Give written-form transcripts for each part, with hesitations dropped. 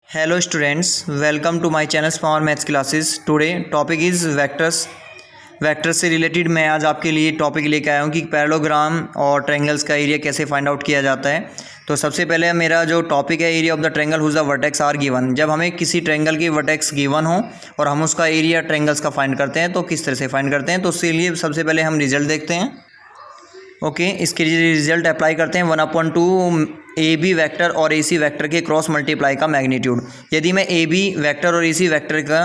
Hello students, welcome to my channel Power Maths Classes. Today topic is vectors. Vector से related मैं आज आपके लिए टॉपिक लेके आया हूँ कि पैरेललोग्राम और ट्रायंगल्स का एरिया कैसे फाइंड आउट किया जाता है। तो सबसे पहले मेरा जो टॉपिक है area of the triangle whose the vertex are given. जब हमें किसी ट्रायंगल की वर्टेक्स गिवन हो और हम उसका एरिया ट्रायंगल्स का फाइंड करते हैं तो किस तरह से फाइंड करते हैं, तो उसके लिए सबसे पहले हम रिजल्ट देखते हैं। ओके, इसके लिए रिजल्ट अप्लाई करते हैं 1/2 ए बी वैक्टर और ए सी वैक्टर के क्रॉस मल्टीप्लाई का मैग्नीट्यूड। यदि मैं ए बी वैक्टर और ए सी वैक्टर का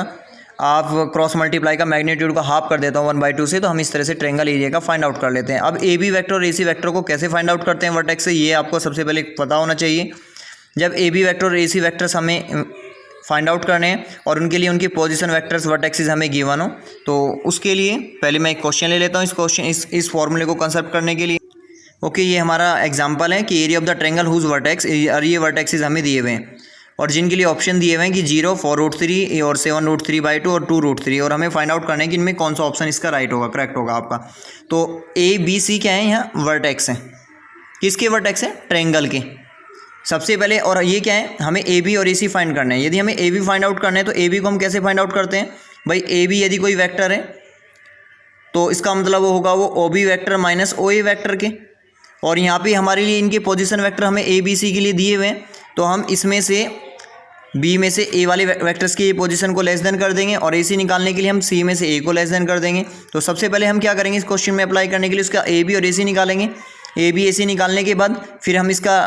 आप क्रॉस मल्टीप्लाई का मैग्नीट्यूड को हाफ कर देता हूँ 1/2 से, तो हम इस तरह से ट्रायंगल एरिया का फाइंड आउट कर लेते हैं। अब ए बी वैक्टर और ए सी वैक्टर को कैसे फाइंड आउट करते हैं वर्टेक्स से, ये आपको सबसे पहले पता होना चाहिए। जब ए बी वैक्टर और ए सी वैक्टर्स हमें फाइंड आउट करने हैं और उनके लिए उनकी पोजीशन वेक्टर्स वर्टेक्सेस हमें गिवन हो, तो उसके लिए पहले मैं एक क्वेश्चन ले लेता हूँ इस फॉर्मूले को कंसेप्ट करने के लिए। ओके, ये हमारा एग्जांपल है कि area of the triangle whose vertex, और ये वर्टेक्सेस हमें दिए हुए हैं और जिनके लिए ऑप्शन दिए हुए हैं कि 0, 4√3 और 7√3/2 और 2√3, और हमें फाइंड आउट करना है कि इनमें कौन सा ऑप्शन इसका राइट होगा, करेक्ट होगा आपका। तो ए बी सी क्या है, यहाँ वर्टेक्स हैं। किसके वर्टेक्स हैं? ट्रायंगल के। सबसे पहले, और ये क्या है, हमें ए बी और ए सी फाइंड करना है। यदि हमें ए बी फाइंड आउट करना है तो ए बी को हम कैसे फाइंड आउट करते हैं भाई? ए बी यदि कोई वैक्टर है तो इसका मतलब वो होगा वो O B vector minus O ए वैक्टर के, और यहाँ पे हमारे लिए इनके पोजीशन वेक्टर हमें ए बी सी के लिए दिए हुए हैं, तो हम इसमें से बी में से ए वाले वेक्टर्स की पोजीशन को लेस देन कर देंगे और ए सी निकालने के लिए हम सी में से ए को लेस देन कर देंगे। तो सबसे पहले हम क्या करेंगे, इस क्वेश्चन में अप्लाई करने के लिए उसका ए बी और ए सी निकालेंगे। ए बी ए सी निकालने के बाद फिर हम इसका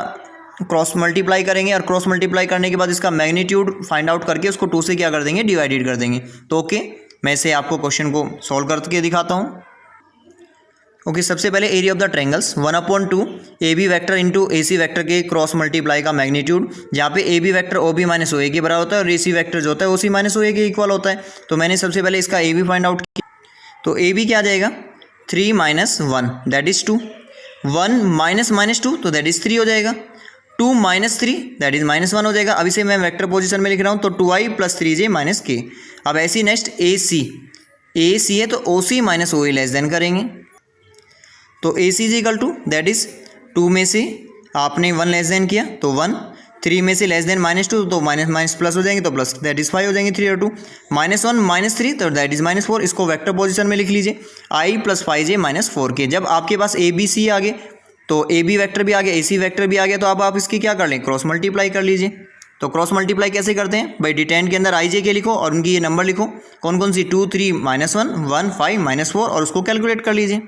क्रॉस मल्टीप्लाई करेंगे और क्रॉस मल्टीप्लाई करने के बाद इसका मैग्नीट्यूड फाइंड आउट करके उसको 2 से क्या कर देंगे, डिवाइडेड कर देंगे। तो ओके, मैं इसे आपको क्वेश्चन को सॉल्व करके दिखाता हूँ। ओके, सबसे पहले area of the triangles 1/2 A B vector into A C vector के क्रॉस मल्टीप्लाई का मैग्नीट्यूड, जहाँ पे A B vector O B minus O A के बराबर होता है और ए सी वैक्टर जो होता है ओ सी माइनस ओ ए के इक्वल होता है। तो मैंने सबसे पहले इसका ए बी फाइंड आउट किया, तो ए बी क्या आ जाएगा, 3 - 1 दैट इज़ 2, 1 - -2 तो दैट इज़ 3 हो जाएगा, 2 - 3 दैट इज़ -1 हो जाएगा। अब इसे मैं वेक्टर पोजीशन में लिख रहा हूँ, तो 2i + 3j - k। अब ऐसी नेक्स्ट ए सी है तो O C minus O A less than करेंगे, तो A C is equal to that is 2 में से आपने 1 लेस देन किया तो 1, 3 में से लेस देन -2 तो माइनस प्लस हो जाएंगे, तो प्लस दैट इज़ 5 हो जाएंगे, 3 और 2 -1 - 3 तो दैट इज़ -4। इसको वेक्टर पोजीशन में लिख लीजिए, i + 5j - 4k। जब आपके पास ए बी सी आ गए तो ए बी वैक्टर भी आ गया, ए सी वैक्टर भी आ गया, तो अब आप इसकी क्या कर लें, क्रॉस मल्टीप्लाई कर लीजिए। तो क्रॉस मल्टीप्लाई कैसे करते हैं भाई? डिटेंड के अंदर आई जे के लिखो और उनकी ये नंबर लिखो, कौन कौन सी, 2, 3, -1, 1, 5, -4, और उसको कैलकुलेट कर लीजिए।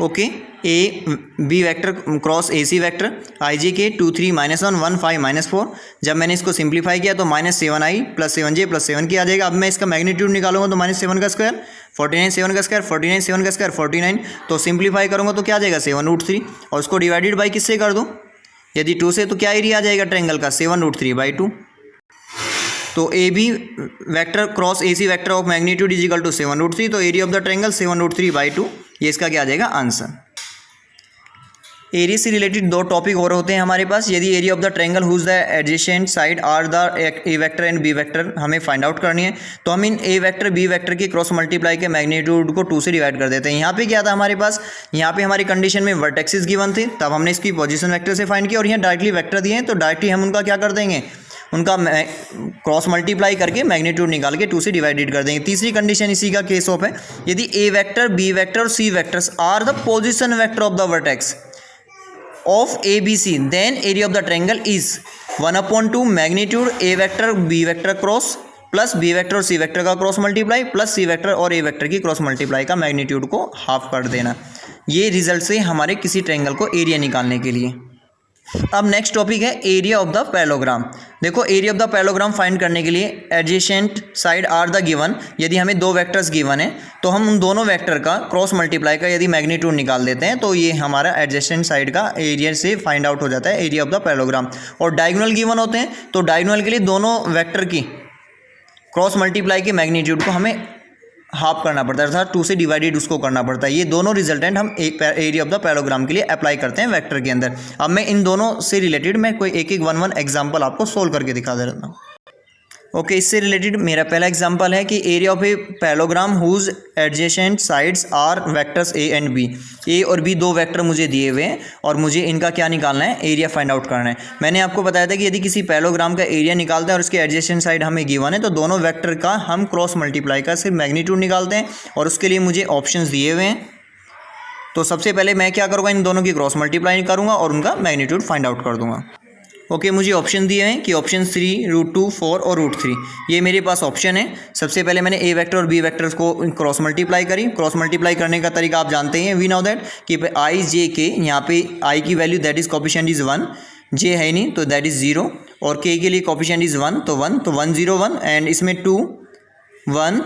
Okay, A B vector cross A C vector I J K 2, 3, -1, 1, 5, -4। जब मैंने इसको सिंप्लीफाई किया तो -7i + 7j + 7k आ जाएगा। अब मैं इसका मैग्नीट्यूड निकालूंगा तो -7 का स्क्वायर 49, 7 का स्क्वायर 49, 7 का स्क्वायर 49, तो सिंप्लीफाई करूंगा तो क्या आ जाएगा, 7√3, और उसको डिवाइडेड बाई किससे कर दूं, यदि 2 से, तो क्या एरिया आ जाएगा ट्रायंगल का, 7√3/2। तो A B vector cross A C vector of magnitude is equal to 7√3, तो एरिया ऑफ द ट्रायंगल 7√3/2, ये इसका क्या आ जाएगा, आंसर। एरिया से रिलेटेड 2 टॉपिक और होते हैं हमारे पास। यदि area of the triangle whose the adjacent side are the A vector and B vector हमें फाइंड आउट करनी है, तो हम इन ए वैक्टर बी वैक्टर के क्रॉस मल्टीप्लाई के मैग्नीट्यूड को 2 से डिवाइड कर देते हैं। यहाँ पे क्या था हमारे पास, यहाँ पे हमारी कंडीशन में वर्टेक्सेस गिवन थे, तब हमने इसकी पोजीशन वेक्टर से फाइंड किया, और यहाँ डायरेक्टली वेक्टर दिए हैं तो डायरेक्टली हम उनका क्या कर देंगे, उनका क्रॉस मल्टीप्लाई करके मैग्नीट्यूड निकाल के 2 से डिवाइडेड कर देंगे। तीसरी कंडीशन इसी का केस ऑफ है, यदि ए वैक्टर बी वैक्टर और C vectors are the position vector of the vertex of A B C, then area of the triangle is 1/2 magnitude A vector B vector cross plus B vector और C vector का cross multiply plus C vector और A vector की cross multiply का magnitude को half कर देना। ये result से हमारे किसी ट्रायंगल को एरिया निकालने के लिए। अब नेक्स्ट टॉपिक है एरिया ऑफ द पैरेललोग्राम। देखो, area of the parallelogram find करने के लिए adjacent side are the given, यदि हमें 2 वेक्टर्स गिवन है तो हम उन दोनों वेक्टर का क्रॉस मल्टीप्लाई का यदि मैग्नीट्यूड निकाल देते हैं तो ये हमारा एडजेसेंट साइड का एरिया से फाइंड आउट हो जाता है एरिया ऑफ द पैरेललोग्राम। और डायगोनल गिवन होते हैं तो डायगोनल के लिए दोनों वेक्टर की क्रॉस मल्टीप्लाई के मैग्नीट्यूड को हमें हाफ करना पड़ता है, अर्थात 2 से डिवाइडेड उसको करना पड़ता है। ये दोनों रिजल्टेंट हम एरिया ऑफ द पैरेललोग्राम के लिए अप्लाई करते हैं वेक्टर के अंदर। अब मैं इन दोनों से रिलेटेड मैं कोई एक 1 एग्जांपल आपको सोल्व करके दिखा दे रहा हूँ। ओके, इससे रिलेटेड मेरा पहला एग्जांपल है कि area of a parallelogram whose adjacent sides are vectors A and B. A और बी दो वेक्टर मुझे दिए हुए हैं और मुझे इनका क्या निकालना है, एरिया फाइंड आउट करना है। मैंने आपको बताया था कि यदि किसी पैरेललोग्राम का एरिया निकालते हैं और उसके एडजेसेंट साइड हमें गिवन है तो दोनों वेक्टर का हम क्रॉस मल्टीप्लाई कर सिर्फ मैग्नीट्यूड निकालते हैं और उसके लिए मुझे ऑप्शंस दिए हुए हैं। तो सबसे पहले मैं क्या करूँगा, इन दोनों की क्रॉस मल्टीप्लाई करूँगा और उनका मैग्नीट्यूड फाइंड आउट कर दूँगा। ओके, मुझे ऑप्शन दिए हैं कि ऑप्शन 3, √2, 4 और √3 ये मेरे पास ऑप्शन है। सबसे पहले मैंने ए वेक्टर और बी वेक्टर्स को क्रॉस मल्टीप्लाई करी। क्रॉस मल्टीप्लाई करने का तरीका आप जानते हैं, वी नो दैट कि आई जे के, यहाँ पे आई की value that is coefficient is 1, जे है नहीं तो दैट इज़ 0 और के के लिए कोफिशिएंट इज़ 1 तो 1 0 1 एंड इसमें 2 1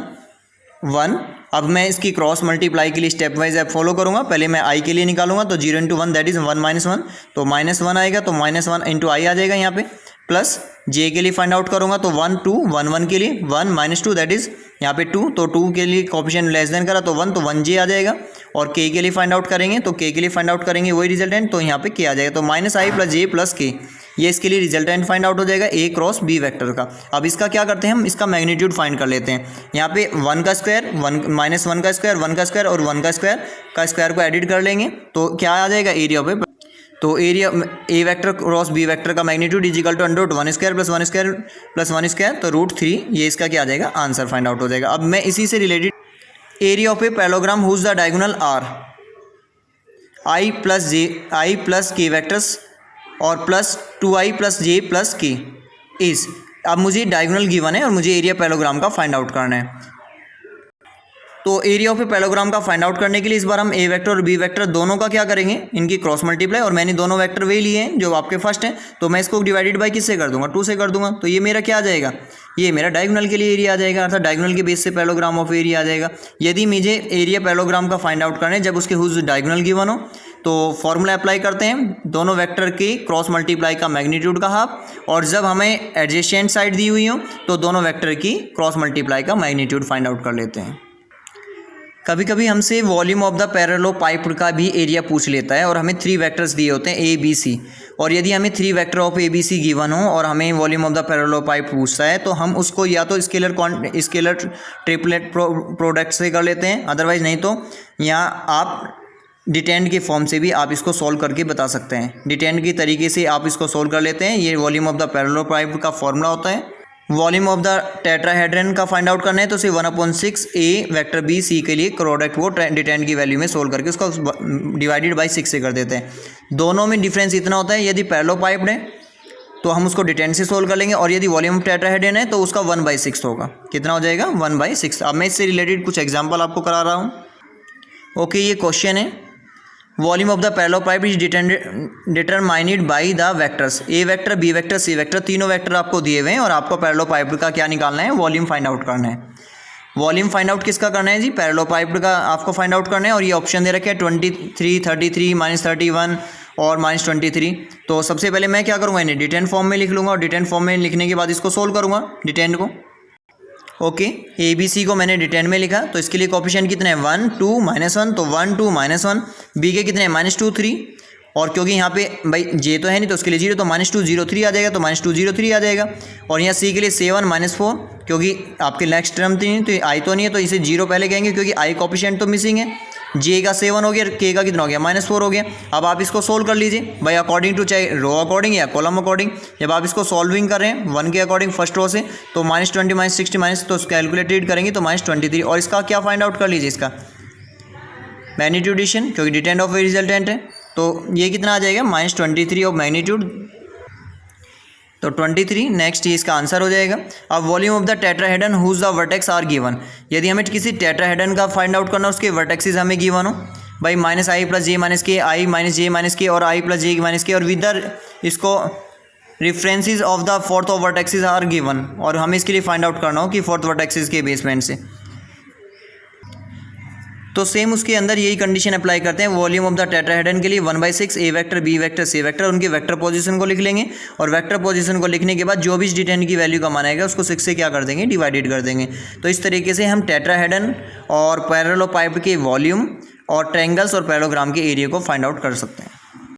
1। अब मैं इसकी क्रॉस मल्टीप्लाई के लिए स्टेप वाइज ऐप फॉलो करूंगा। पहले मैं आई के लिए निकालूंगा तो 0 × 1 दैट इज़ 1 - 1 तो -1 आएगा तो -1 × आई आ जाएगा यहाँ पे। प्लस जे के लिए फाइंड आउट करूंगा तो 1 2 1 1 के लिए 1 - 2 दैट इज़ यहाँ पे 2 तो 2 के लिए कोफिशिएंट लेस देन करा तो 1 तो 1 जे आ जाएगा। और के लिए फाइंड आउट करेंगे तो के लिए फाइंड आउट करेंगे वही रिजल्टेंट तो यहाँ पे के आ जाएगा तो -i + j + k ये इसके लिए रिजल्टेंट फाइंड आउट हो जाएगा ए क्रॉस बी वेक्टर का। अब इसका क्या करते हैं, हम इसका मैग्नीट्यूड फाइंड कर लेते हैं। यहाँ पे 1 का स्क्वायर, 1 का स्क्वायर, 1 का स्क्वायर और 1 का स्क्वायर को एडिट कर लेंगे तो क्या आ जाएगा एरिया पे। तो area A vector cross B vector का मैग्नीट्यूड = √1² + 1² + 1² तो √3 ये इसका क्या आ जाएगा, आंसर फाइंड आउट हो जाएगा। अब मैं इसी से related area of a parallelogram whose the diagonal are i + k vectors और plus 2i + j + k is. अब मुझे डायगोनल गिवन है और मुझे एरिया पैरेललोग्राम का फाइंड आउट करना है। तो एरिया ऑफ ए पैरेललोग्राम का फाइंड आउट करने के लिए इस बार हम ए वेक्टर और बी वेक्टर दोनों का क्या करेंगे, इनकी क्रॉस मल्टीप्लाई। और मैंने दोनों वेक्टर वे लिए हैं जो आपके फर्स्ट हैं तो मैं इसको डिवाइडेड बाय किससे कर दूंगा, 2 से कर दूंगा। तो ये मेरा क्या आ जाएगा, ये मेरा डायगोनल के लिए एरिया आ जाएगा, अर्थात डायगोनल के बेस से पैरेललोग्राम ऑफ एरिया आ जाएगा। यदि मुझे एरिया पैरेललोग्राम का फाइंड आउट करना है जब उसके हुज डायगोनल गिवन हो तो फॉर्मूला अप्लाई करते हैं, दोनों वेक्टर की क्रॉस मल्टीप्लाई का मैग्नीट्यूड का हाफ, और जब हमें एडजेसेंट साइड दी हुई हो तो दोनों वेक्टर की क्रॉस मल्टीप्लाई का मैग्नीट्यूड फाइंड आउट कर लेते हैं। कभी कभी हमसे वॉल्यूम ऑफ द पैरेललोपाइड का भी एरिया पूछ लेता है और हमें 3 वेक्टर्स दिए होते हैं ए बी सी, और यदि हमें 3 vector of A B C given हो और हमें वॉल्यूम ऑफ द पैरेललोपाइड पूछता है तो हम उसको या तो स्केलर ट्रिपलेट प्रोडक्ट से कर लेते हैं, अदरवाइज नहीं तो यहाँ आप डिटेंड के फॉर्म से भी आप इसको सॉल्व करके बता सकते हैं। डिटेंड के तरीके से आप इसको सॉल्व कर लेते हैं। ये वॉल्यूम ऑफ द पैरेललोपाइड का फॉर्मूला होता है। वॉल्यूम ऑफ द टेट्राहेड्रन का फाइंड आउट करना है तो सिर्फ 1/6 ए वेक्टर बी सी के लिए प्रोडक्ट वो डिटेंड की वैल्यू में सोल्व करके उसको डिवाइडेड बाय 6 से कर देते हैं। दोनों में डिफरेंस इतना होता है, यदि पैरेललोपाइड है तो हम उसको डिटेंड से सोल्व कर लेंगे और यदि वॉल्यूम ऑफ टेट्राहेड्रन है तो उसका 1/6 होगा। कितना हो जाएगा, 1/6। अब मैं इससे रिलेटेड कुछ एग्जाम्पल आपको करा रहा हूँ। ओके, ये क्वेश्चन है, volume of the parallelepiped is determined by the vectors A vector B vector C vector, तीनों वेक्टर आपको दिए हुए हैं और आपको पैरेललोपाइड का क्या निकालना है, वॉल्यूम फाइंड आउट करना है। वॉल्यूम फाइंड आउट किसका करना है जी, पैरेललोपाइड का आपको फाइंड आउट करना है। और ये ऑप्शन दे रखे हैं 23 33 -31 और -23। तो सबसे पहले मैं क्या करूँगा, इन्हें डिटेंड फॉर्म में लिख लूँगा और डिटेंड फॉर्म में लिखने के बाद इसको सोल्व करूँगा डिटेंड को। ओके, ए बी सी को मैंने डिटेंड में लिखा तो इसके लिए कोफिशिएंट कितने हैं, 1 2 -1 तो 1 2 -1। बी के कितने हैं, -2 3, और क्योंकि यहाँ पे भाई जे तो है नहीं तो उसके लिए 0 तो -2 0 3 आ जाएगा तो -2 0 3 आ जाएगा। और यहाँ सी के लिए 7 -4, क्योंकि आपके नेक्स्ट टर्म थी तो आई तो नहीं है तो इसे 0 पहले कहेंगे क्योंकि आई कोफिशिएंट तो मिसिंग है। जे का 7 हो गया, के का कितना हो गया, -4 हो गया। अब आप इसको सोल्व कर लीजिए भाई अकॉर्डिंग टू, चाहे रो अकॉर्डिंग या कॉलम अकॉर्डिंग। जब आप इसको सॉल्विंग कर रहे हैं 1 के अकॉर्डिंग फर्स्ट रो से तो -20 -60 माइनस तो कैलकुलेटेड करेंगे तो -23। और इसका क्या फाइंड आउट कर लीजिए, इसका मैग्नीट्यूडेशन, क्योंकि डिटेंड ऑफ ए रिजल्टेंट है तो ये कितना आ जाएगा, -23 ऑफ मैग्नीट्यूड तो 23। नेक्स्ट ये इसका आंसर हो जाएगा। अब volume of the tetrahedron whose the vertex are given, यदि हमें किसी टेट्राहेड्रन का फाइंड आउट करना हो उसके वर्टेक्सेस हमें गिवन हो भाई -i + j - k, i - j - k और i + j - k, और विद इसको references of the fourth of vertexes are given, और हमें इसके लिए फाइंड आउट करना हो कि फोर्थ वर्टेक्सेस के बेसमेंट से। तो सेम उसके अंदर यही कंडीशन अप्लाई करते हैं। वॉल्यूम ऑफ द टेट्राहेड्रन के लिए 1/6 A vector B vector C vector, उनके वेक्टर पोजीशन को लिख लेंगे और वेक्टर पोजीशन को लिखने के बाद जो भी डिटेंड की वैल्यू का मान आएगा उसको 6 से क्या कर देंगे, डिवाइडेड कर देंगे। तो इस तरीके से हम टेट्राहेड्रन और पैरेललोपाइड के वॉल्यूम और ट्रायंगल्स और पैरेललोग्राम के एरिया को फाइंड आउट कर सकते हैं।